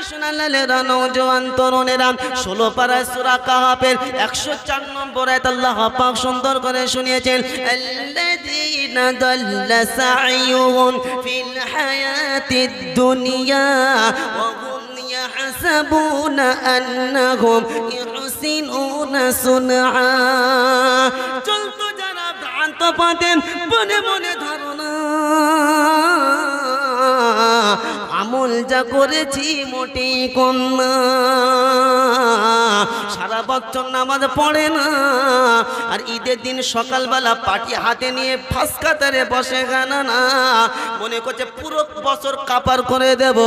শোনালেরা নওজোয়ান তরুণেরা 16 পারা সূরা কাহাফের 104 নম্বর আয়াত আল্লাহ পাক সুন্দর করে শুনিয়েছেন আল্লাযীনা দাল্লা সা'য়ুহুম ফিল হায়াতিদ দুনিয়া ওয়া হুম ইয়াহসাবুনা আন্নাহুম ইউহসিনুনা সুনআ। চলতো যারা ভ্রান্ত পাতেন মনে মনে ধারণা আমল যা করেছি মোটেই কম না। সারা বছর নামাজ পড়ে না আর ঈদের দিন সকালবেলা পাটি হাতে নিয়ে ফাঁস কাতারে বসে গানা না, মনে করছে পুরো বছর কাপার করে দেব,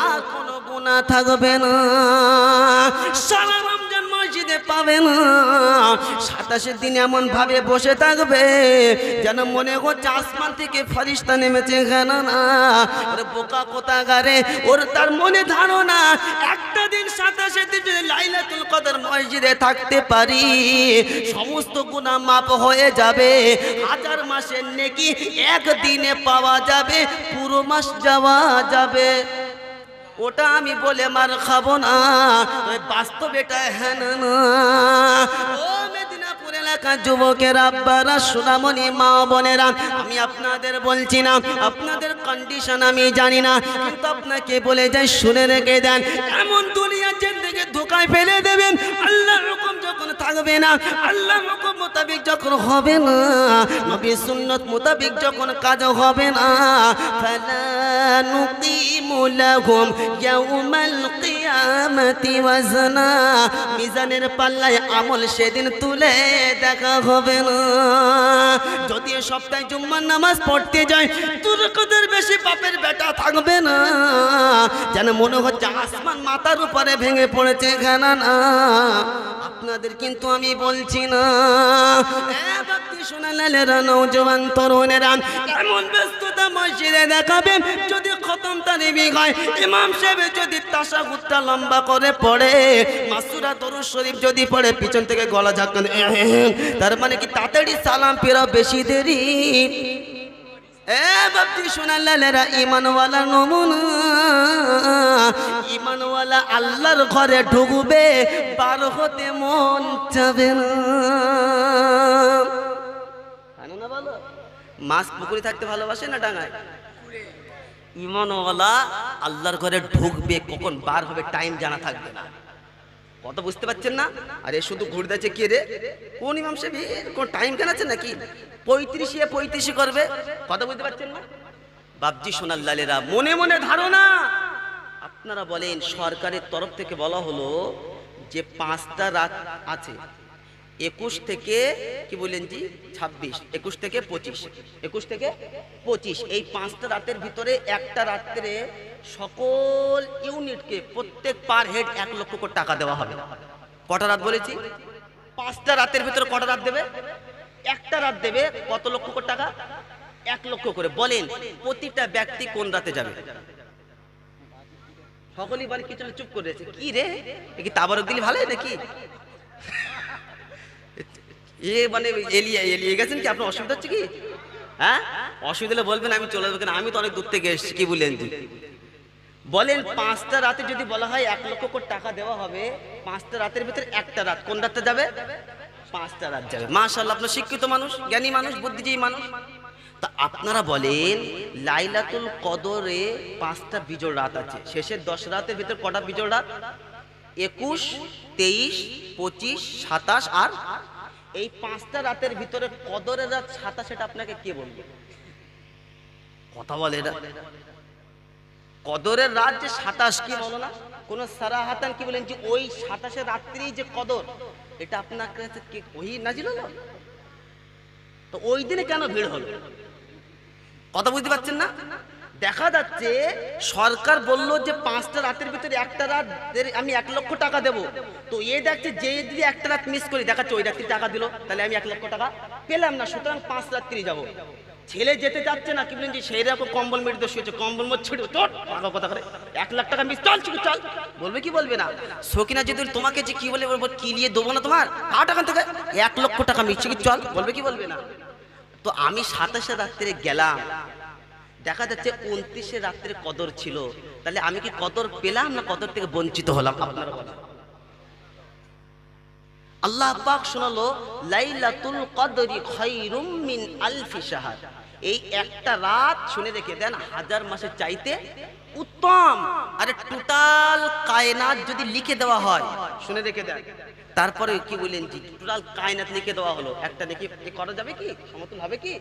আর কোনো গুনাহ থাকবে না। সারা রমজান মসজিদে পাবে না, 27 দিন এমন ভাবে বসে থাকবে যেন মনে হচ্ছে আসমান থেকে ফেরেশতা নেমেছে গানা না। আরে বোকা কোথাকারে, ওর তার মনে ধারণা একটা দিন 27 দিন যদি লাইলাতুল কদর মসজিদে থাকতে পারি সমস্ত গুনাহ মাফ হয়ে যাবে, 1000 মাসের নেকি একদিনে পাওয়া যাবে, পুরো মাস যাওয়া যাবে। ওটা আমি বলে মার খাবো না, বাস্তব এটা হ্যাঁ না। ও মেদিনীপুর এলাকার যুবকের আব্বারা সোনামণি মা বোনেরা, আমি আপনাদের বলছি না, আপনাদের কন্ডিশন আমি জানি না, কিন্তু আপনাকে বলে যাই শুনে রেখে দেন। এমন দুনিয়া জিন্দেগি ধোকায় ফেলে দেবেন, আল্লাহর হুকুম যখন থাকবে না, আল্লাহর হুকুম মোতাবেক যখন হবে না, নবী সুন্নাত মোতাবেক যখন কাজ হবে না, ফালা নুকিমু লাহুম ইয়াউমাল কিয়ামাতি ওয়াজনা, মিজানের পাল্লায় আমল সেদিন তুলে দেখা হবে না। যদি সপ্তাহে জুম্মার নামাজ পড়তে যায় তোর কদের বেশি বাপের বেটা থাকবে না, যেন মনে হচ্ছে আসমান মাথার উপরে ভেঙে পড়েছে খানা না। আপনাদের কিন্তু আমি বলছি না, ভক্তি শোনালেরা নওজোয়ান তরুণেরা এমন ব্যস্ততা মসজিদে দেখাবেন, যদি খতম তারিবি হয় ইমাম সাহেব যদি তাশাহুদটা লম্বা করে পড়ে, মাসুরা দরুদ শরীফ যদি পড়ে পিছন থেকে গলা ঝাঁকান, তার মানে কি তাড়াতাড়ি সালাম ফেরা বেশি দেরি। ভক্তি শোনালেরা ইমানওয়ালা নমুনা, ইমানওয়ালা আল্লাহর ঘরে ঢুকবে, পার হতে মন যাবে না। বলো মাছ পুকুরে থাকতে ভালোবাসে না ডাঙায়? ইমানওয়ালা আল্লাহর ঘরে ঢুকবে, কখন বার হবে টাইম জানা থাকবে না। কথা বুঝতে পারছেন না? আরে শুধু ঘুরতে আছে কে রে, কোন ইমাম সাহেব, কোন টাইম জানাচ্ছে নাকি? 35 করবে, কথা বুঝতে পারছেন না? বাপজি সোনার লালেরা মনে মনে ধারণা। আপনারা বলেন সরকারের তরফ থেকে বলা হলো যে 5টা রাত আছে, 21 থেকে কি বলেন জি 26, 21 থেকে 25, এই 5টা রাতের ভিতরে একটা রাত্রে সকল ইউনিটকে প্রত্যেক পার হেড 1 লক্ষ করে টাকা দেওয়া হবে। কটা রাত বলেছি? 5টা রাতের ভিতরে কটা রাত দেবে? একটা রাত দেবে, কত লক্ষ করে টাকা? 1 লক্ষ করে। বলেন প্রতিটা ব্যক্তি কোন রাতে যাবে? সকলেই বলে কিছু চুপ করে আছে, কি রে কি তাবারক দিলি ভালো নাকি? মানে এলিয়ে গেছেন কি? আপনার অসুবিধা হচ্ছে কি? হ্যাঁ, অসুবিধা হলে বলবেন, আমি চলে যাবো, আমি তো অনেক দূর থেকে এসেছি। কি বলেন? বলেন 5টা রাতে যদি বলা হয় 1 লক্ষ করে টাকা দেওয়া হবে, 5টা রাতের ভিতরে একটা রাত কোন রাতে যাবে? 5টা রাত যাবে। মাশাআল্লাহ, আপনার শিক্ষিত মানুষ, জ্ঞানী মানুষ, বুদ্ধিজীবী মানুষ। তা আপনারা বলেন লাইলাতুল কদরে 5টা বিজোড় রাত আছে, শেষের 10 রাতের ভিতরে কটা বিজোড় রাত? 21, 23, 25, 27 আর এই 5টা রাতের ভিতরে কদরের রাত 27, এটা আপনাকে কে বলবে? কথা বলে এরা কদরের রাত যে 27 কি বলো না, কোন সারাহাতান কি বলেন যে ওই 27 রাত্রি যে কদর, এটা আপনার কাছে কে ওই নাজিল হলো? তো ওই দিনে কেন ভিড় হলো? কথা বুঝতে পারছেন না? দেখা যাচ্ছে সরকার বলল যে 5টা রাতের ভিতরে একটা রাত আমি 1 লক্ষ টাকা দেবো, তো এই দেখছে যে যদি একটা রাত মিস করি, দেখাচ্ছে ওই রাত্রি টাকা দিল, তাহলে আমি 1 লক্ষ টাকা পেলাম না, সুতরাং 5 রাত্রি যাবো। ছেলে যেতে যাচ্ছে না, কি বলেন যে সেই রকম কম্বল মেরে শুয়েছে, কম্বল মত ছিড়ে তোর কথা করে 1 লাখ টাকা মিস, চল চল বলবে কি বলবে না? সকিনা যদি তোমাকে যে কি বলে বলবো, কি নিয়ে দেবো না তোমার টাকা থেকে 1 লক্ষ টাকা মিস কি চল, বলবে কি বলবে না? তো আমি 27 রাত্রে গেলাম, দেখা যাচ্ছে 29 রাত্রে কদর ছিল, তাহলে আমি কি কদর পেলাম না কদর থেকে বঞ্চিত হলাম? আপনারা বলেন। আল্লাহ পাক শোনালো লাইলাতুল কদরি খায়রুম মিন আলফি শাহর, এই একটা রাত শুনে রেখে দেন 1000 মাসের চাইতে উত্তম। আরে টোটাল কায়নাত যদি লিখে দেওয়া হয়, শুনে রেখে দেন, তারপরে কি বলেন জি টোটাল কায়নাত লিখে দেওয়া হলো, একটা দেখি করা যাবে কি, সমতুল হবে কি?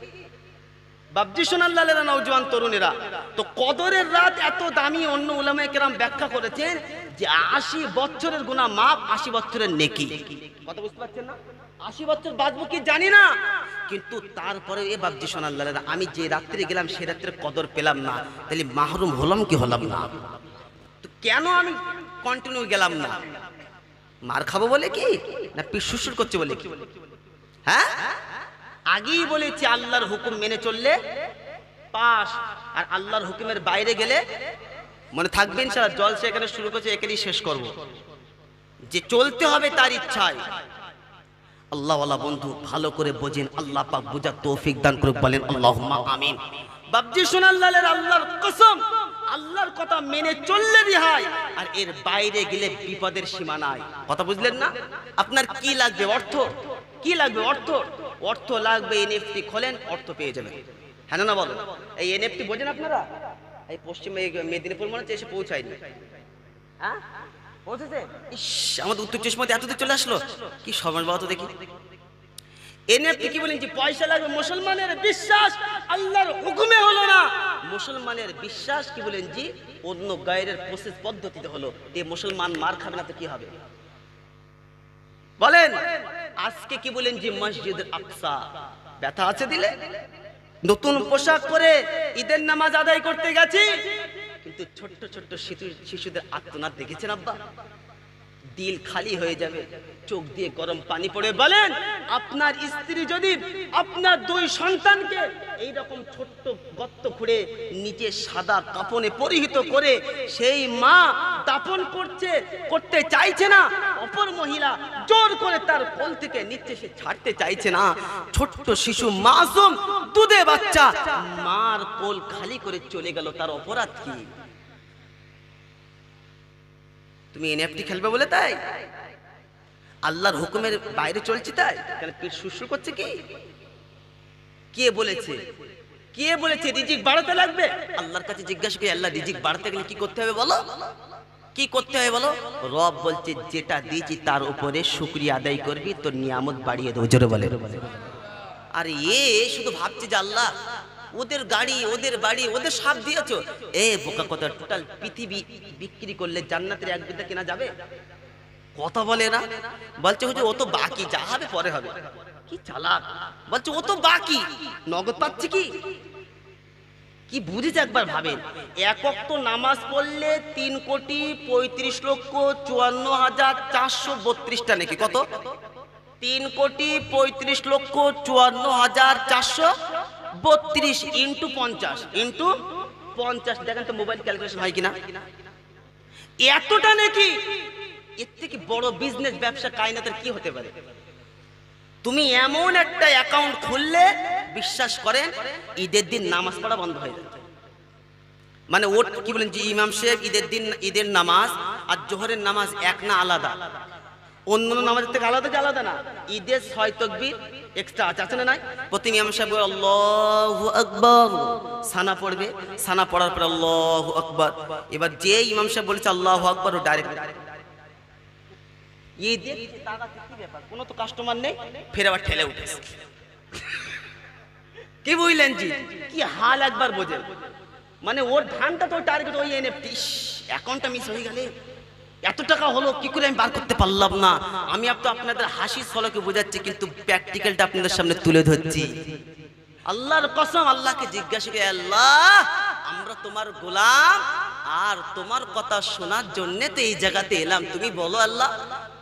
বাবজি সোনাল্লালেরা, নওজোয়ান তরুণেরা, তো কদরের রাত এত দামি, অন্য উলামায়ে কেরাম ব্যাখ্যা করেছেন যে 80 বছরের গুনাহ মাফ, 80 বছরের নেকি। কথা বুঝতে পারছেন না? 80 বছর বাঁচবো কি জানি না, কিন্তু তারপরে এ বাবজি সোনাল্লালেরা, আমি যে রাত্রে গেলাম সে রাত্রে কদর পেলাম না, তাহলে মাহরুম হলাম কি হলাম না? তো কেন আমি কন্টিনিউ গেলাম না? মার খাবো বলে কি, না পিঠ শুশুর করছে বলে কি? হ্যাঁ, আগেই বলেছি আল্লাহর হুকুম মেনে চললে পাস, আর আল্লাহর হুকুমের বাইরে গেলে মনে থাকবেন সারা জলসা এখানে শুরু করছে, এখানেই শেষ করব, যে চলতে হবে তার ইচ্ছায়। আল্লাহওয়ালা বন্ধু ভালো করে বোঝেন, আল্লাহ পাক বোঝার তৌফিক দান করুক, বলেন আল্লাহুম্মা আমিন। বাবজি সোনাল্লালের আল্লাহর কসম, আল্লাহর কথা মেনে চললে রিহাই, আর এর বাইরে গেলে বিপদের সীমা নাই। কথা বুঝলেন না? আপনার কি লাগবে? অর্থ। কি লাগবে? অর্থ। অর্থ লাগবে, এনএফটি খোলেন, অর্থ পেয়ে যাবেন। হ্যাঁ না বলো? এই এনএফটি বোঝেন আপনারা? এই পশ্চিমে মেদিনীপুর মনে হচ্ছে এসে পৌঁছায়নি। হ্যাঁ পৌঁছেছে? ইস, আমাদের উত্তর চশমাতে এতদূর চলে আসলো, কি সমাজ বলো তো দেখি। এনএফটি কি বলেন? যে পয়সা লাগবে, মুসলমানের বিশ্বাস আল্লাহর হুকুমে হলো না, মুসলমানের বিশ্বাস কি বলেন জি অন্য গায়ের প্রসেস পদ্ধতিতে হলো, এই মুসলমান মার খাবে না তো কি হবে বলেন? আজকে কি বলেন যে মসজিদ আকসা ব্যথা আছে দিলে, নতুন পোশাক পরে ঈদের নামাজ আদায় করতে গেছি, কিন্তু ছোট্ট ছোট্ট শিশুদের আত্মনাদ দেখেছেন আব্বা? দিল খালি হয়ে যাবে, চোখ দিয়ে গরম পানি পড়ে। বলেন, আপনার স্ত্রী যদি আপনার 2 সন্তানকে এই রকম ছোট্ট গর্ত খুঁড়ে নিচে সাদা কাপনে পরিহিত করে সেই মা দাফন করতে চাইছে না, অপর মহিলা জোর করে তার কোল থেকে নিচে সে ছাড়তে চাইছে না, ছোট্ট শিশু মাসুম দুধে বাচ্চা মার কোল খালি করে চলে গেল, তার অপরাধ কি? তুমি এনএফটি খেলবে বলে তাই আল্লাহর হুকুমের বাইরে চলছি তাই কেন পিঠ শুশুর করছে? কি কে বলেছে? কে বলেছে রিজিক বাড়াতে লাগবে? আল্লাহর কাছে জিজ্ঞাসা করি, আল্লাহ রিজিক বাড়াতে গেলে কি করতে হবে বলো? কি করতে হবে বলো? রব বলছে যেটা দিয়েছি তার উপরে শুকরিয়া আদায় করবি, তোর নিয়ামত বাড়িয়ে দেবো। জোরে বলে। আর এ শুধু ভাবছে যে আল্লাহ ওদের গাড়ি, ওদের বাড়ি, ওদের সব দিয়েছো। এ বোকা কথা, টোটাল পৃথিবী বিক্রি করলে জান্নাতের 1 বিঘা কেনা যাবে? কথা বলে না, বলছে হুজুর ও তো বাকি, যা হবে পরে হবে। কি চালাক, বলছে ও তো বাকি, নগদ পাচ্ছে কি? কি বুঝেছে একবার ভাবেন। 1 ওয়াক্ত নামাজ পড়লে 3,35,54,432টা নাকি কত? 3,35,54,432 ইন্টু 50 ইন্টু 50, দেখেন তো মোবাইল ক্যালকুলেশন হয় কিনা। এতটা নাকি? এর থেকে বড় বিজনেস ব্যবসা কায়নাতের কি হতে পারে? তুমি এমন একটা অ্যাকাউন্ট খুললে বিশ্বাস করেন ঈদের দিন নামাজ পড়া বন্ধ হয়ে যাবে। মানে ওর কি বলেন যে ইমাম সাহেব ঈদের দিন ঈদের নামাজ আর জোহরের নামাজ এক না আলাদা? অন্য নামাজের থেকে আলাদা? যে আলাদা না, ঈদের 6 তাকবীর এক্সট্রা আছে না নাই? প্রথমে ইমাম সাহেব আল্লাহু আকবার সানা পড়বে, সানা পড়ার পর আল্লাহু আকবার, এবার যে ইমাম সাহেব বলেছে আল্লাহু আকবার ও ডাইরেক্ট এই দেখতে তাকাতে কি ব্যাপার, কোনো তো কাস্টমার নেই, ফের আবার ঠেলে উঠেছে। কি বুঝলেন জি কি হাল একবার বোঝেন। মানে ওর ধানটা তো টার্গেট ওই এনএফটি, অ্যাকাউন্টটা মিস হয়ে গেলে এত টাকা হলো কি করে আমি বার করতে পারলাম না। আমি আপনাদের হাসি ছলকে বোঝাচ্ছি, কিন্তু প্র্যাকটিক্যালটা আপনাদের সামনে তুলে ধরছি। আল্লাহর কসম, আল্লাহকে জিজ্ঞাসা করে, আল্লাহ আমরা তোমার গোলাম, আর তোমার কথা শোনার জন্য তো এই জায়গাতে এলাম, তুমি বলো আল্লাহ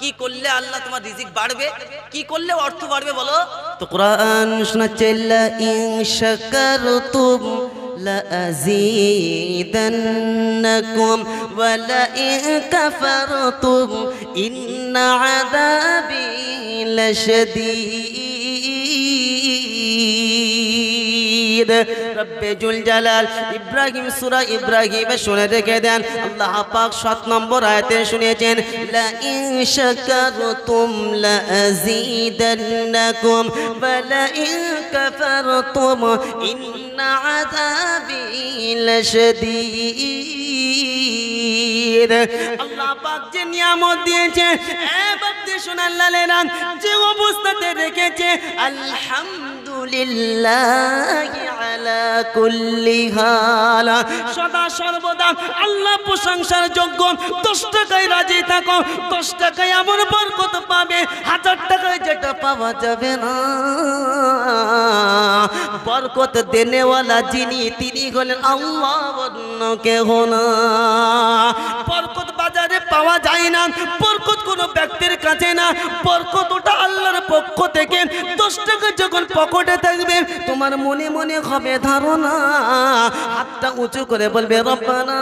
কি করলে আল্লাহ তোমার রিজিক বাড়বে, কি করলে অর্থ বাড়বে বলো? তো কোরআন শোনাচ্ছে লা ইন শাকারতুম লা আযীদান্নাকুম ওয়া লা ইন কাফারতুম ইন্না আযাবি লাশাদীদ। রব্বে জুল জালাল ইব্রাহিম সূরা ইব্রাহিমে শুনে রেখে দেন আল্লাহ পাক 7 নম্বর আয়াতে শুনিয়েছেন লা ইন শাকারতুম লা আযীদান্নাকুম ওয়া লা ইন কাফারতুম ইন্না আযাবি লাশাদীদ। আল্লাহ পাক যে নিয়ামত দিয়েছে এ বান্দে শোনার লালেরা যে অবস্থাতে রেখেছে আলহামদুলিল্লাহি আলা কুল্লি হাল সদা সর্বদা আল্লাহ প্রশংসার যোগ্য। 10 টাকায় রাজি থাকো, 10 টাকায় এমন বরকত পাবে 1000 টাকায় যেটা পাওয়া যাবে না। বরকত দেনেওয়ালা যিনি তিনি হলেন আল্লাহ, অন্য কেউ না। বরকত বাজারে পাওয়া যায় না, বরকত কোনো ব্যক্তির কাছে না, বরকত ওটা আল্লাহর পক্ষ থেকে। 10 টাকা যখন পকেটে থাকবে তোমার মনে মনে হবে ধারণা, হাতটা উঁচু করে বলবে রব্বানা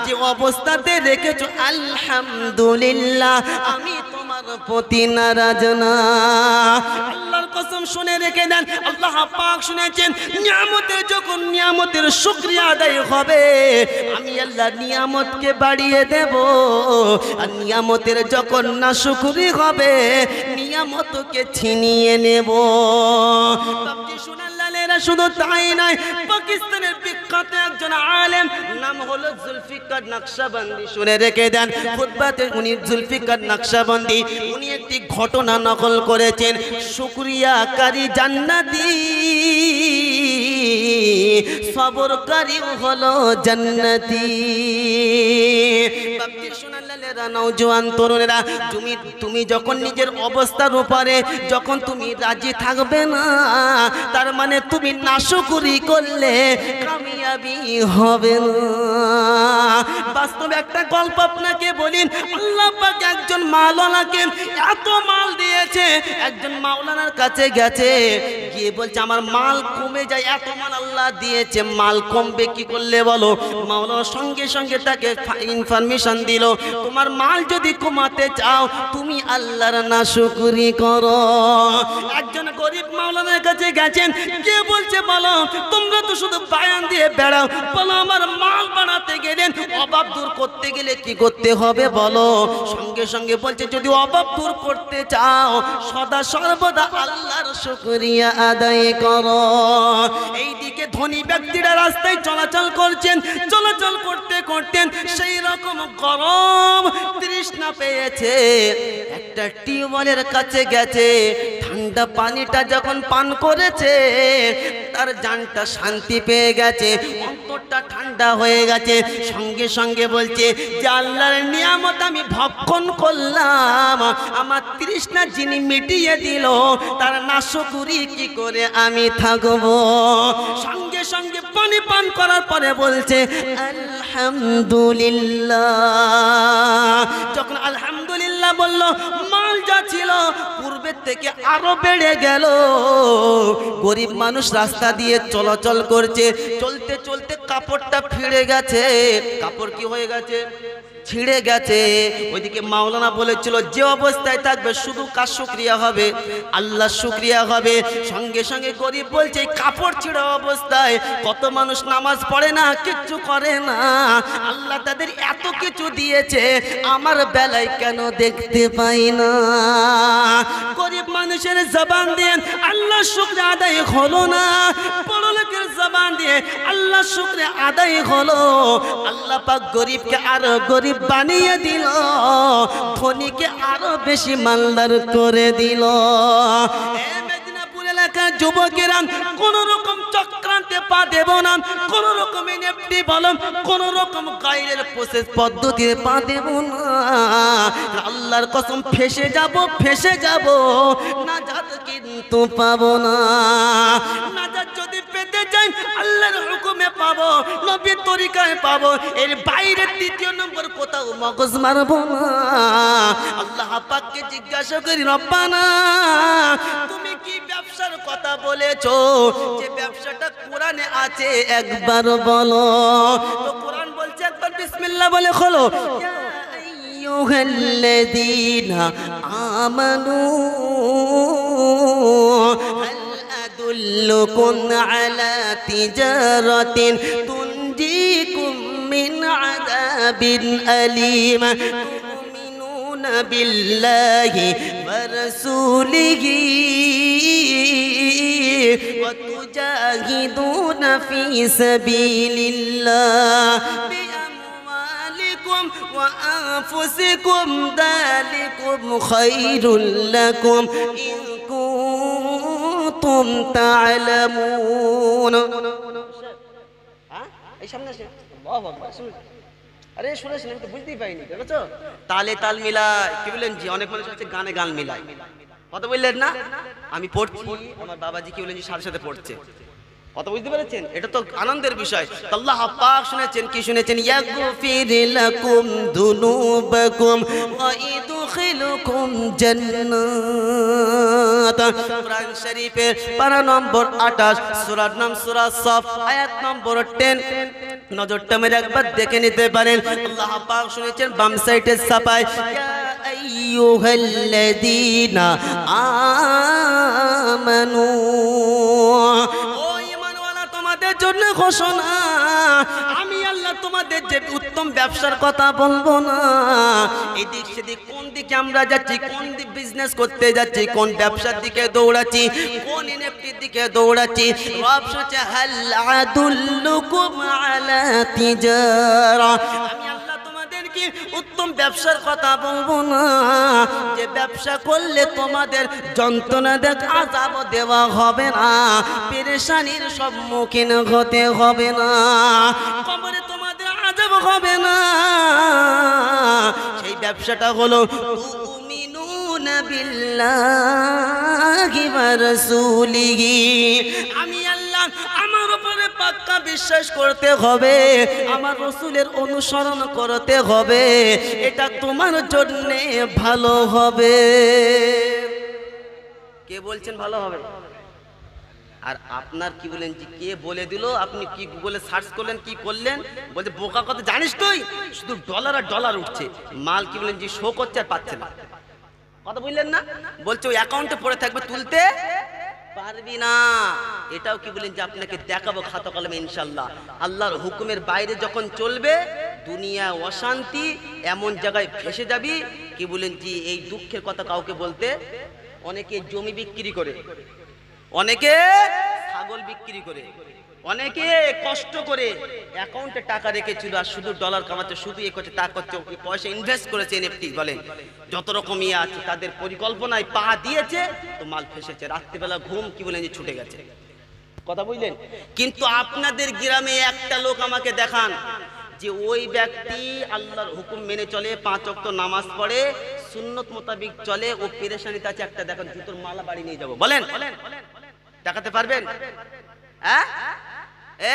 যে অবস্থাতে রেখেছো আলহামদুলিল্লাহ, আমি তোমার প্রতি নারাজ না। আল্লাহর কসম শুনে রেখে দেন আল্লাহ পাক শুনেছেন নিয়ামতের যখন নিয়ামতের শুকরিয়া আদায় হবে আমি আল্লাহ নিয়ামতকে বাড়িয়ে দেব, আর নিয়ামতের যখন নাশুকরি হবে নিয়ামতকে ছিনিয়ে নেব। বাপজি শোনার লালেরা শুধু তাই নয়, পাকিস্তানের বিখ্যাত একজন আলেম নাম হলো জুলফিকার নকশবন্দি, শুনে রেখে দেন খুতবাতে উনি জুলফিকার নকশবন্দি উনি একটি ঘটনা নকল করেছেন। শুকরিয়াকারী জান্নাতি, সবরকারী হলো জান্নাতি। বাপজি শোনার লালেরা নওজোয়ান তরুণেরা তুমি যখন নিজের অবস্থার উপরে যখন তুমি রাজি থাকবে না তার মানে তুমি নাশুকরি করলে কামিয়াবি হবে না। বাস্তবে একটা গল্প আপনাকে বলি, আল্লাহ পাক একজন মাওলানাকে এত মাল দিয়েছে, একজন মাওলানার কাছে গেছে গিয়ে বলছে আমার মাল কমে যায়, এত মাল আল্লাহ দিয়েছে মাল কমবে কি করলে বলো। মাওলানা সঙ্গে সঙ্গে তাকে ইনফরমেশন দিল তোমার মাল যদি কমাতে চাও তুমি আল্লাহর নাশুকরি করো। একজন গরিব মাওলানার কাছে গেছেন, কে বলছে বলো তোমরা তো শুধু বায়ান দিয়ে বেড়াও, বলো আমার মাল বাড়াতে গেলে অভাব দূর করতে গেলে কি করতে হবে বলো। সঙ্গে সঙ্গে বলছে যদি অভাব দূর করতে চাও সদা সর্বদা আল্লাহর শুকরিয়া আদায় করো। এইদিকে ধনী ব্যক্তিরা রাস্তায় চলাচল করছেন, চলাচল করতে করতেন সেই রকম গরম তৃষ্ণা পেয়েছে, একটা টিউবওয়েলের কাছে গেছে, ঠান্ডা পানিটা যখন পান করেছে তার জানটা শান্তি পেয়ে গেছে, অন্তরটা ঠান্ডা হয়ে গেছে। সঙ্গে সঙ্গে বলছে যে আল্লাহর নিয়ামত আমি ভক্ষণ করলাম, আমার তৃষ্ণা যিনি মিটিয়ে দিল তার নাশুকরি কি করে আমি থাকবো। সঙ্গে সঙ্গে পানি পান করার পরে বলছে আলহামদুলিল্লাহ। যখন আলহামদুলিল্লাহ বলল মাল যা ছিল পূর্বের থেকে আরো বেড়ে গেল। গরিব মানুষ রাস্তা দিয়ে চলাচল করছে, চলতে চলতে কাপড়টা ছিঁড়ে গেছে। কাপড় কি হয়ে গেছে? ছিঁড়ে গেছে। ওইদিকে মাওলানা বলেছিল যে অবস্থায় থাকবে শুধু কার শুকরিয়া হবে? আল্লাহর শুকরিয়া হবে। সঙ্গে সঙ্গে গরিব বলছে কাপড় ছিঁড়া অবস্থায় কত মানুষ নামাজ পড়ে না, কিচ্ছু করে না, আল্লাহ তাদের এত কিছু দিয়েছে, আমার বেলায় কেন দেখতে পাই না? গরিব মানুষের জবান দিয়ে আল্লাহ শুকরিয়া আদায় হলো না, বড় লোকের জবান দিয়ে আল্লাহ শুকরিয়া আদায় হলো। আল্লাহ পাক গরিবকে আরো গরিব বানিয়ে দিল, ধনীকে আরো বেশি মালদার করে দিল। মেদিনীপুর এলাকার যুবকেরা কোন রকম চক্রান্তে পা দেব না, কোন রকম এনএফটি বলম, কোন রকম গাইরের প্রসেস পদ্ধতিতে পা দেব না। আল্লাহর কসম ফেসে যাব, নাজাত কিন্তু পাবো না। নাজাত যদি পেতে চাই আল্লাহর হুকুমে পাবো, নবীর তরিকায় পাবো, এর বাইরে দ্বিতীয় নম্বর কোথাও মগজ মারবো না। আল্লাহ পাককে জিজ্ঞাসা করি রব্বানা তুমি কি ব্যবসার কথা বলেছো? যে ব্যবসাটা কোরআনে আছে একবার বলো তো। কোরআন বলছে একবার বিসমিল্লাহ বলে খোলো। ইয়া আইয়ুহাল্লাযীনা আমানু আদুল্লুকুম আলা তিজারাতিন তুনজিকুম মিন আযাবিন আলীম তুমিনুনা বিল্লাহি ওয়া রাসূলিহি ওয়া তুজাহিদুনা ফি সাবিলিল্লাহ বিআমওয়ালিকুম ওয়া আনফুসিকুম যালিকুম খায়রুল লাকুম ইন কুনতুম তা'লামুন। এই সামনে আসে, আল্লাহু আকবার। আরে শুনেছেন, আমি তো বুঝতেই পাইনি, দেখেছো? তালে তাল মিলায়, কি বলেন জি? অনেক মানুষ আছে গানে গান মিলায়, কথা বললেন না? আমি পড়ছি, আমার বাবাজি কি বলেন জি সাথে সাথে পড়ছে, কথা বুঝতে পেরেছেন? এটা তো আনন্দের বিষয়। আল্লাহ পাক শুনেছেন, কি শুনেছেন? ইয়াগফির লাকুম যুনুবাকুম ওয়া ইদখিলুকুম জান্নাত। কোরআন শরীফের পারা নম্বর 28, সূরার নাম সূরা সফ, আয়াত নম্বর 10। নজরটা মেরে একবার দেখে নিতে পারেন। আল্লাহ পাক শুনেছেন বাম সাইডে ছাপায়, ইয়া আইয়ুহাল্লাযীনা আমানু, তোমাদের জন্য ঘোষণা, আমি আল্লাহ তোমাদের যে উত্তম ব্যবসার কথা বলবো না। এদিক সেদিক কোন দিকে আমরা যাচ্ছি, কোন দিক বিজনেস করতে যাচ্ছি, কোন ব্যবসার দিকে দৌড়াচ্ছি, কোন এনএফটির দিকে দৌড়াচ্ছি। রব বলছে হাল আদুল্লুকুম আলা তিজারা, আমি আল্লাহ তোমাদেরকে উত্তম ব্যবসার কথা বলবো না, যে ব্যবসা করলে তোমাদের যন্ত্রণা দেখ আযাব দেওয়া হবে না, পেরেশানির সম্মুখীন হতে হবে না, কবরে তোমাদের আযাব হবে না। সেই ব্যবসাটা হলো তুমিনুনা বিল্লাহি ওয়া রাসূলিহি, আমি আল্লাহ আমার উপরে পাক্কা বিশ্বাস করতে হবে, আমার রাসূলের অনুসরণ করতে হবে, এটা তোমার জন্য ভালো হবে। কে বলছেন ভালো হবে? আর আপনার কি বলেন যে কে বলে দিল? আপনি কি গুগলে সার্চ করলেন, কি করলেন? বলছে বোকা কথা জানিস তুই, শুধু ডলার আর ডলার উঠছে, মাল কি বলেন যে শো করছে আর পাচ্ছে না, কথা বললেন না? বলছে ওই অ্যাকাউন্টে পড়ে থাকবে, তুলতে পারবি না। এটাও কি বলেন যে আপনাকে দেখাবো খাতা কলমে ইনশাআল্লাহ। আল্লাহর হুকুমের বাইরে যখন চলবে, দুনিয়া অশান্তি, এমন জায়গায় ফেসে যাবি কি বলেন যে এই দুঃখের কথা কাউকে বলতে। অনেকে জমি বিক্রি করে, অনেকে ছাগল বিক্রি করে, অনেকে কষ্ট করে অ্যাকাউন্টে টাকা রেখেছিল আর শুধু ডলার কামাচ্ছে, শুধু এ করছে তা করছে, পয়সা ইনভেস্ট করেছে এনএফটি বলেন, যত রকম ইয়ে আছে, তাদের পরিকল্পনায় পা দিয়েছে তো মাল ফেসেছে, রাত্রিবেলা ঘুম কি বলেন যে ছুটে গেছে, কথা বুঝলেন? কিন্তু আপনাদের গ্রামে একটা লোক আমাকে দেখান যে ওই ব্যক্তি আল্লাহর হুকুম মেনে চলে, 5 ওয়াক্ত নামাজ পড়ে, সুন্নত মোতাবিক চলে, ও পেরেশানিতে আছে, একটা দেখান জুতোর মালা বাড়ি নিয়ে যাবো, বলেন দেখাতে পারবেন? হ্যাঁ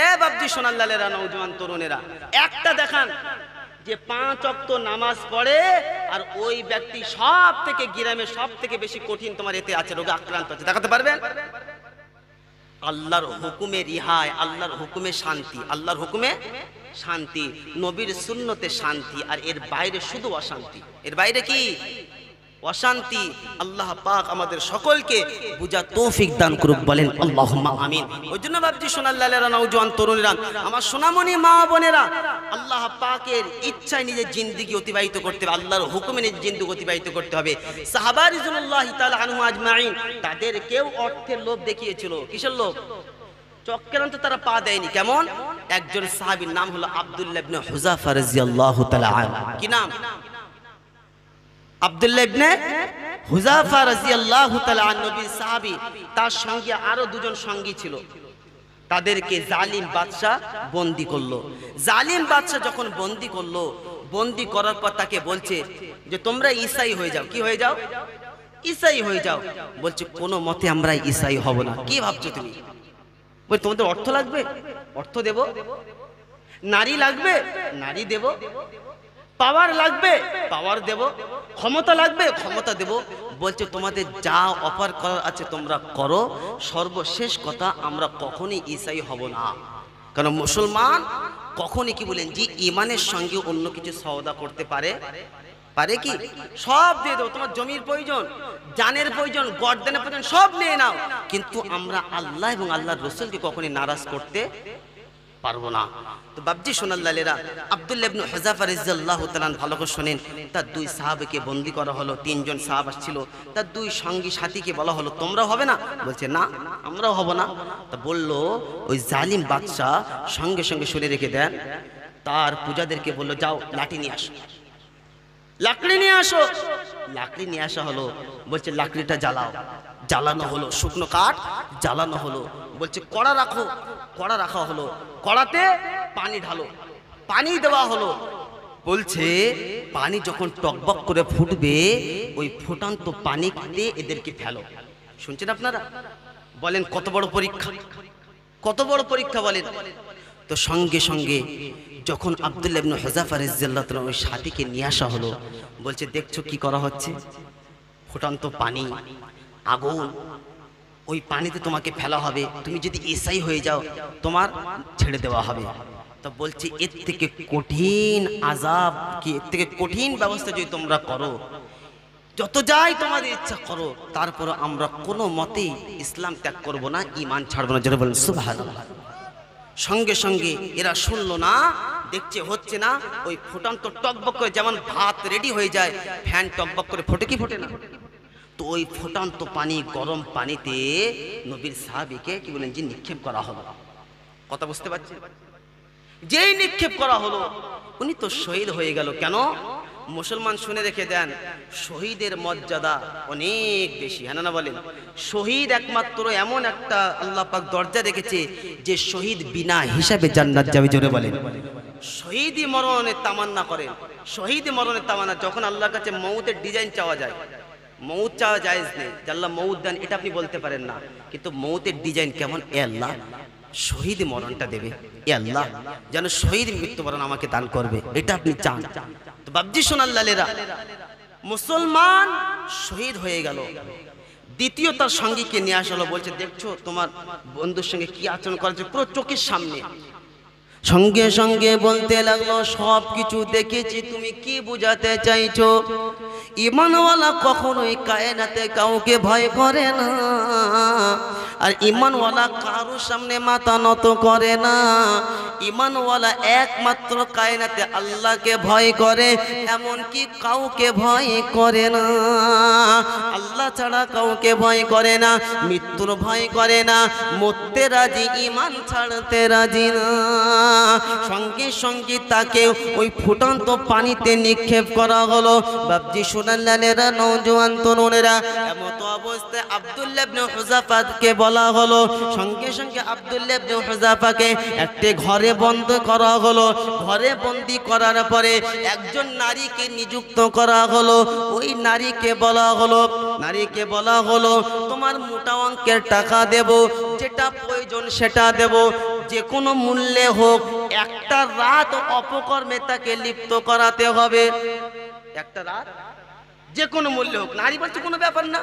এ বাবজি সোনাল্লালেরা, নওজোয়ান তরুণেরা, একটা দেখান যে 5 ওয়াক্ত নামাজ পড়ে আর ওই ব্যক্তি সব থেকে গ্রামে সব থেকে বেশি কঠিন তোমার এতে আছে, রোগে আক্রান্ত আছে, দেখাতে পারবেন? আল্লাহর হুকুমে রিহাই, আল্লাহর হুকুমে শান্তি, আল্লাহর হুকুমে শান্তি, নবীর সুন্নতে শান্তি, আর এর বাইরে শুধু অশান্তি, এর বাইরে কি অশান্তি। আল্লাহ পাক আমাদের সকলকে বুঝা তৌফিক দান করুক, বলেন আল্লাহুম্মা আমিন। ওই জন্য ভাবছি সোনাল্লালেরা, নওজোয়ান তরুণীরা, আমার সোনামণি মা বোনেরা, আল্লাহ পাকের ইচ্ছায় নিজের জিন্দেগি অতিবাহিত করতে হবে, আল্লাহর হুকুমে নিজের জিন্দেগি অতিবাহিত করতে হবে। সাহাবা রিজওয়ানুল্লাহি তাআলা আনহুম আজমাইন, তাদের কেউ অর্থের লোভ দেখিয়েছিল, কিসের লোভ? চক্রান্ত তারা পা দেয়নি। কেমন? একজন সাহাবীর নাম হলো আব্দুল্লাহ ইবনে হুযাফা রাদিয়াল্লাহু তাআলা আনহু। কি নাম? আব্দুল্লাহ ইবনে হুযাফা রাদিয়াল্লাহু তাআলা আনহু, নবীর সাহাবী। তার সঙ্গে আরো দুজন সঙ্গী ছিল, তাদেরকে জালিম বাদশা বন্দী করলো। জালিম বাদশা যখন বন্দী করলো, বন্দী করার পর তাকে বলছে যে তোমরা ঈসাই হয়ে যাও। কি হয়ে যাও? ঈসাই হয়ে যাও। বলছে কোনো মতে আমরা ঈসাই হব না। কি ভাবছো তুমি? বল তোমাদের অর্থ লাগবে, অর্থ দেব, নারী লাগবে, নারী দেব, পাওয়ার লাগবে, পাওয়ার দেব, ক্ষমতা লাগবে, ক্ষমতা দেব। বলছে তোমাদের যা অফার করার আছে তোমরা করো, সর্বশেষ কথা আমরা কখনই ঈসাই হব না। কারণ মুসলমান কখনই কি বলেন যে ইমানের সঙ্গে অন্য কিছু সওদা করতে পারে পারে কি? সব দিয়ে দেবো, তোমার জমির প্রয়োজন, জানের প্রয়োজন, গর্দানের প্রয়োজন, সব নিয়ে নাও, কিন্তু আমরা আল্লাহ এবং আল্লাহর রাসূলকে কখনোই নারাজ করতে পারবো না। তো বাবজি সোনাল্লালেরা, আব্দুল্লাহ ইবনে হুযাফা রাদিয়াল্লাহু তাআলা ভালো করে শুনেন, তার দুই সাহাবীকে বন্দী করা হলো, তিনজন সাহাবা ছিল, তার দুই সঙ্গী সাথীকে বলা হলো তোমরা হবে না? বলছে না, আমরাও হব না। তা বলল ওই জালিম বাদশা সঙ্গে সঙ্গে শুনে রেখে দেন, তার পূজাদেরকে বলল যাও লাঠি নিয়ে আসো, লাকড়ি নিয়ে আসো। লাকড়ি নিয়ে আসা হলো, বলছে লাকড়িটা জ্বালাও, জ্বালানো হলো, শুকনো কাঠ জ্বালানো হলো। বলছে কড়া রাখো, কড়া রাখা হলো, কড়াতে পানি ঢালো, পানি দেওয়া হলো। বলছে পানি যখন টকবক করে ফুটবে, ওই ফুটান্ত পানিতে এদেরকে ফেলো। শুনছেন আপনারা? বলেন কত বড় পরীক্ষা, কত বড় পরীক্ষা বলেন। তো সঙ্গে সঙ্গে যখন আব্দুল্লাহ ইবনে হুযাফা রাদিয়াল্লাহু তাআলা ওই সাথীকে নিয়ে আসা হলো, বলছে দেখছো কি করা হচ্ছে, ফুটান্ত পানি, আগুন, ওই পানিতে তোমাকে ফেলা হবে, তুমি যদি ঈসাই হয়ে যাও তোমার ছেড়ে দেওয়া হবে। তো বলছে এর থেকে কঠিন আযাব কি, এর থেকে কঠিন ব্যবস্থা যদি তোমরা করো, যত যাই তোমাদের ইচ্ছা করো, তারপর আমরা কোনো মতেই ইসলাম ত্যাগ করব না, ঈমান ছাড়ব না। যারা বলেন সুবহানাল্লাহ। সঙ্গে সঙ্গে এরা শুনলো না, দেখছে হচ্ছে না, ওই ফুটান্ত টকবক করে যেমন ভাত রেডি হয়ে যায়, ফ্যান টকবক করে ফোটে কি ফোটে না, তো ওই ফুটান্ত পানি, গরম পানিতে নবীর সাহাবীকে কি বলেন যে নিক্ষেপ করা হলো। কথা বুঝতে পারছেন? যেই নিক্ষেপ করা হলো উনি তো শহীদ হয়ে গেল। কেন? মুসলমান শুনে রেখে দেন, শহীদের মর্যাদা অনেক বেশি, হ্যাঁ না বলেন? শহীদ একমাত্র এমন একটা আল্লাহ পাক দরজা রেখেছে যে শহীদ বিনা হিসাবে জান্নাত যাবে। জোরে বলেন। শহীদই মরণের তামান্না করেন, শহীদ মরণের তামান্না। যখন আল্লাহর কাছে মৌতের ডিজাইন চাওয়া যায়, মৌত চাওয়া জায়েজ নেই, যে আল্লাহ মৌত দেন এটা আপনি বলতে পারেন না, কিন্তু মৌতের ডিজাইন কেমন, এ আল্লাহ শহীদ মরণটা দেবে, এ আল্লাহ যেন শহীদ মৃত্যুবরণ আমাকে দান করবে, এটা আপনি চান। তো বাবজি সোনাল্লালেরা, মুসলমান শহীদ হয়ে গেল, দ্বিতীয় তার সঙ্গীকে নিয়ে আসলো, বলছে দেখছো তোমার বন্ধুর সঙ্গে কি আচরণ করা হচ্ছে, পুরো চোখের সামনে। সঙ্গে সঙ্গে বলতে লাগলো সব কিছু দেখেছি, তুমি কি বুঝাতে চাইছো? ঈমানওয়ালা কখনোই কায়নাতে কাউকে ভয় করে না, আর ঈমানওয়ালা কারোর সামনে মাথা নত করে না। ঈমানওয়ালা একমাত্র কায়নাতে আল্লাহকে ভয় করে, এমনকি কাউকে ভয় করে না। আল্লাহ ছাড়া কাউকে ভয় করে না, মৃত্যুর ভয় করে না, মরতে রাজি, ঈমান ছাড়তে রাজি না। সঙ্গে সঙ্গে তাকে ওই ফুটন্ত পানিতে নিক্ষেপ করা হলো। বাবজি সোনাল্লালেরা, নওজোয়ান তরুণেরা, এমত অবস্থায় আব্দুল্লাহ ইবনে হুযাফাকে বলা হলো, সঙ্গে সঙ্গে আব্দুল্লাহ ইবনে হুযাফাকে একটি ঘরে বন্ধ করা হলো। ঘরে বন্দি করার পরে একজন নারীকে নিযুক্ত করা হলো। ওই নারীকে বলা হলো তোমার মোটা অঙ্কের টাকা দেব, যেটা প্রয়োজন সেটা দেব, যে কোনো মূল্যে হোক, একটা রাত অপকর্মে তাকে লিপ্ত করাতে হবে, একটা রাত যে কোনো মূল্যে হোক। নারী বলছে কোনো ব্যাপার না,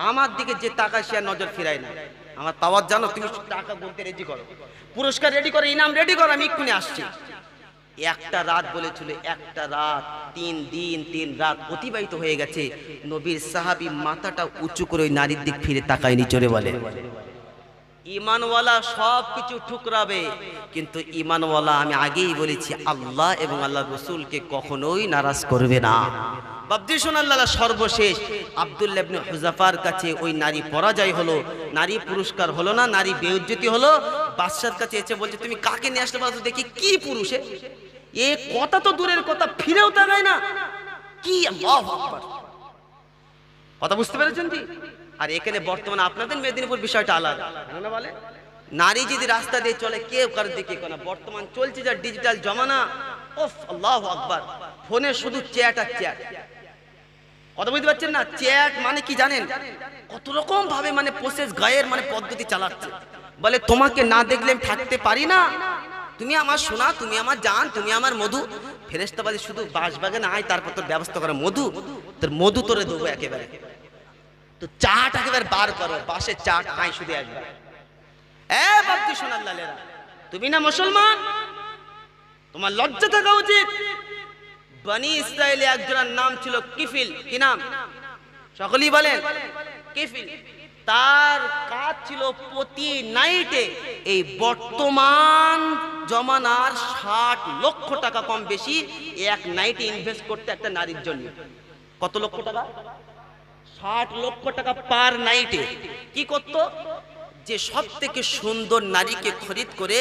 আমার দিকে যে টাকা সে নজর ফিরায় না, আমার তাওয়াজ জানো, তুমি টাকা বলতে রেডি করো, পুরস্কার রেডি করো, ইনাম রেডি করো, আমি এক্ষুনি আসছি। একটা রাত বলেছিল, একটা রাত, 3 দিন 3 রাত অতিবাহিত হয়ে গেছে। নবীর সাহাবী মাথাটা উঁচু করে ওই নারীর দিক ফিরে তাকায়নি। জোরে বলে। ঈমানওয়ালা সব কিছু ঠুকরাবে, কিন্তু ঈমানওয়ালা, আমি আগেই বলেছি, আল্লাহ এবং আল্লাহর রাসূলকে কখনোই নারাজ করবে না। বাবজি সোনাল্লাহ, সর্বশেষ আব্দুল্লাহ ইবনে হুযাফার কাছে ওই নারী পরাজয় হলো, নারী পুরস্কার হলো না, নারী বেইজ্জতি হলো। বাদশার কাছে এসে বলছে তুমি কাকে নিয়ে আসতে পারছো, দেখি কি পুরুষে, এ কথা তো দূরের কথা, ফিরেও তাকায় না, কি আল্লাহু আকবার। কথা বুঝতে পেরেছেন কি? আর এখানে বর্তমানে আপনাদের মেদিনীপুর বিষয়টা আলাদা, না বলে নারী যদি রাস্তা দিয়ে চলে কেউ কার দিকে কোনা। বর্তমান চলছে যা ডিজিটাল জমানা, ওফ আল্লাহু আকবার, ফোনে শুধু চ্যাট আর চ্যাট। কথা বুঝতে পারছেন না? চ্যাট মানে কি জানেন? কত রকম ভাবে মানে প্রসেস গায়ের মানে পদ্ধতি চালাচ্ছে। বলে তোমাকে না দেখলে আমি থাকতে পারি না, তুমি আমার সোনা, তুমি আমার জান, তুমি আমার মধু। ফেরেশতা বলে শুধু বাঁশবাগানে আয়, তারপর তোর ব্যবস্থা করে মধু, তোর মধু তোরে দেবো একেবারে। তো চাট একেবারে বার করো, পাশে চাট আই শুধু একবার। এ বাপজি সোনাল্লালেরা, তুমি না মুসলমান, তোমার লজ্জা থাকা উচিত। বনি ইসরায়েলে একজনের নাম ছিল কিফিল। কি নাম? সকলেই বলেন কিফিল। তার কাজ ছিল প্রতি নাইটে এই বর্তমান জমানার 60 লক্ষ টাকা কম বেশি এক নাইটে ইনভেস্ট করতে একটা নারীর জন্য। কত লক্ষ টাকা? 60 লক্ষ টাকা পার নাইটে। কি করত? যে সব থেকে সুন্দর নারীকে খরিদ করে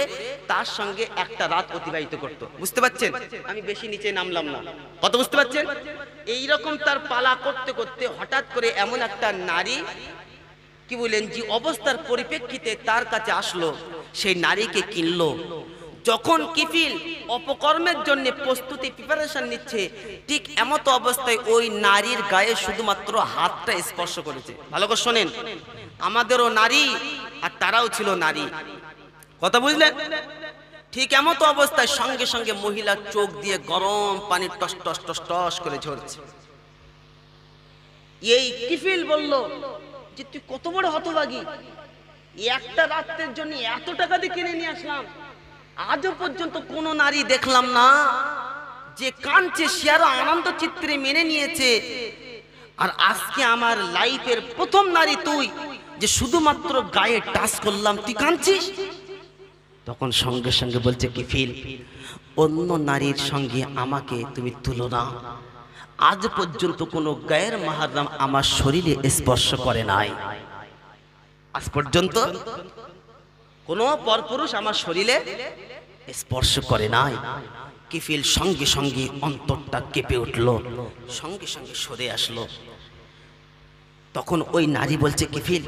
তার সঙ্গে একটা রাত অতিবাহিত করত। বুঝতে পারছেন? আমি বেশি নিচে নামলাম না, কত বুঝতে পারছেন? এইরকম তার পালা করতে করতে হঠাৎ করে এমন একটা নারী কি বলেন যে অবস্থার পরিপ্রেক্ষিতে তার কাছে আসলো, সেই নারীকে কিনলো। যখন কিফিল অপকর্মের জন্য প্রস্তুতি প্রিপারেশন নিচ্ছে, ঠিক এমতো অবস্থায় ওই নারীর গায়ে শুধুমাত্র হাতটা স্পর্শ করেছে। ভালো করে শোনেন, আমাদেরও নারী আর তারাও ছিল নারী, কথা বুঝলেন? ঠিক এমতো অবস্থায় সঙ্গে সঙ্গে মহিলার চোখ দিয়ে গরম পানি টস টস টস টস করে ঝরছে। এই কিফিল বলল যে তুই কত বড় হতভাগী, একটা রাতের জন্য এত টাকা দিয়ে কিনে নিয়ে আসলাম, আজও পর্যন্ত কোনো নারী দেখলাম না যে কাঁদছে, সে আরো আনন্দ চিত্রে মেনে নিয়েছে। আর আজকে আমার লাইফের প্রথম নারী তুই, যে শুধুমাত্র গায়ে টাচ করলাম তুই কাঁদছিস। তখন সঙ্গে সঙ্গে বলছে কিফিল, অন্য নারীর সঙ্গে আমাকে তুমি তুলনা, আজ পর্যন্ত কোনো গায়ের মাহরাম আমার শরীরে স্পর্শ করে নাই, আজ পর্যন্ত কোনো পরপুরুষ আমার শরীরে স্পর্শ করে নাই। কিফিল সঙ্গে সঙ্গে অন্তরটা কেঁপে উঠল, সঙ্গে সঙ্গে সরে আসলো। তখন ওই নারী বলছে কিফিল,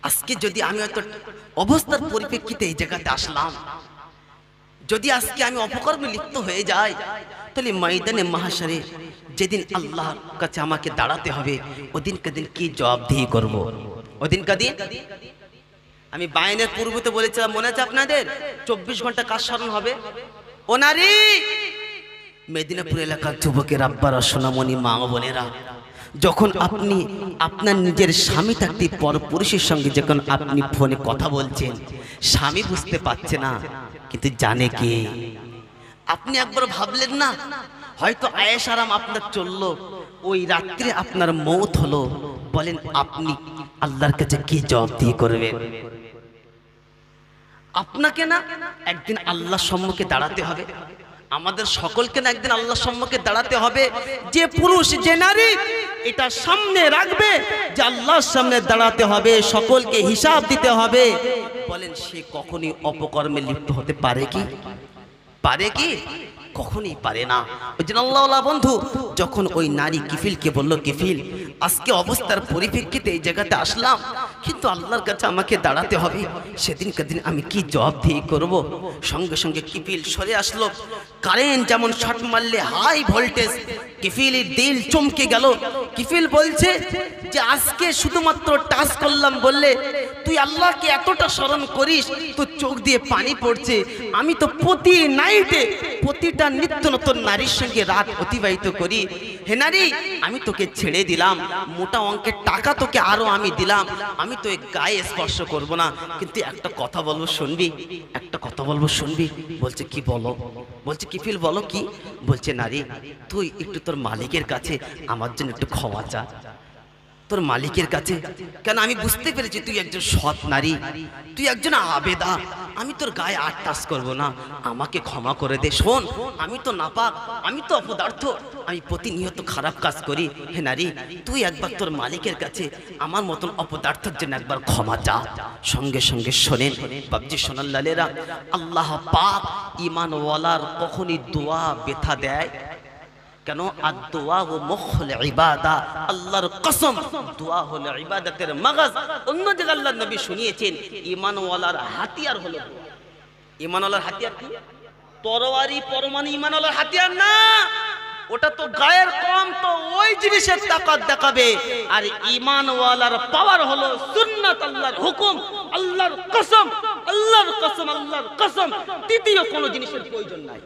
আজকে যদি আমি হয়তো অবস্থার পরিপ্রেক্ষিতে এই জায়গাতে আসলাম, যদি আজকে আমি অপকর্মে লিপ্ত হয়ে যাই, তাহলে ময়দানে মাহশারে যেদিন আল্লাহর কাছে আমাকে দাঁড়াতে হবে, ওদিন কদিন কি জবাবদিহি করব? ওদিন কদিন আমি বায়নের পূর্বতে বলেছিলাম, মনে আছে আপনাদের? 24 ঘন্টা কাজ স্মরণ হবে। ও নারী, মেদিনীপুর এলাকার যুবকের আব্বারা, সোনামণি, মা ও বোনেরা, যখন আপনি আপনার নিজের স্বামী থাকতে পরপুরুষের সঙ্গে যখন আপনি ফোনে কথা বলছেন, স্বামী বুঝতে পারছে না কিন্তু জানে কে? আপনি একবার ভাবলেন না হয়তো আয়েশ আরাম আপনার চললো, ওই রাত্রে আপনার মৌত হলো, বলেন আপনি আল্লাহর কাছে কি জবাবদিহি করবেন? আপনাকে না একদিন আল্লাহর সম্মুখে দাঁড়াতে হবে, আমাদের সকলকে না একদিন আল্লাহর সম্মুখে দাঁড়াতে হবে। যে পুরুষ যে নারী এটা সামনে রাখবে যে আল্লাহর সামনে দাঁড়াতে হবে, সকলকে হিসাব দিতে হবে, বলেন সে কখনই অপকর্মে লিপ্ত হতে পারে কি? পারে কি? কখনই পারে না। ওই জন্য আল্লাহওয়ালা বন্ধু যখন ওই নারী কিফিলকে বলল, কিফিল আজকে অবস্থার পরিপ্রেক্ষিতে এই জায়গাতে আসলাম, কিন্তু আল্লাহর কাছে আমাকে দাঁড়াতে হবে, সেদিন কদিন আমি কি জবাবদিহি করব? সঙ্গে সঙ্গে কিফিল সরে আসলো। কারেন্ট যেমন শর্ট মারলে হাই ভোল্টেজ, কিফিলের দিল চমকে গেল। কিফিল বলছে যে আজকে শুধুমাত্র টাচ করলাম বললে তুই আল্লাহকে এতটা স্মরণ করিস, তোর চোখ দিয়ে পানি পড়ছে। আমি তো প্রতি নাইটে প্রতিটা নিত্য নতুন নারীর সঙ্গে রাত অতিবাহিত করি। হে নারী, আমি তোকে ছেড়ে দিলাম, মোটা অঙ্কের টাকা তোকে আরো আমি দিলাম, আমি তো গায়ে স্পর্শ করব না, কিন্তু একটা কথা বলবো শুনবি? একটা কথা বলবো শুনবি? বলছে কি বলো? বলছে কিফিল বলো কি? বলছে নারী তুই একটু তোর মালিকের কাছে আমার জন্য একটু ক্ষমা চা, তোর মালিকের কাছে। কেন? আমি বুঝতে পেরেছি তুই একজন সৎ নারী, তুই একজন আবেদা, আমি তোর গায়ে আর টাচ করবো না, আমাকে ক্ষমা করে দে। শোন, আমি তো নাপাক, আমি তো অপদার্থ, আমি প্রতিনিয়ত খারাপ কাজ করি। হে নারী, তুই একবার তোর মালিকের কাছে আমার মতন অপদার্থের জন্য একবার ক্ষমা চা। সঙ্গে সঙ্গে শোনেন বাবজি সোনাল্লালেরা, আল্লাহ পাক ঈমানওয়ালার কখনই দোয়া ব্যথা দেয় কেন? আর দোয়া ও মুখল ইবাদা, আল্লাহর কসম দোয়া হলো ইবাদতের মাগাজ। অন্য জায়গায় আল্লাহর নবী শুনিয়েছেন ঈমানওয়ালার হাতিয়ার হলো। ঈমানওয়ালার হাতিয়ার কি? তরবারি পরমাণু ঈমানওয়ালার হাতিয়ার না, ওটা তো গায়ের কম, তো ওই জিনিসের তাকাত দেখাবে। আর ঈমানওয়ালার পাওয়ার হলো সুন্নাত, আল্লাহর হুকুম, আল্লাহর কসম, আল্লাহর কসম, আল্লাহর কসম, তৃতীয় কোনো জিনিসের প্রয়োজন নাই।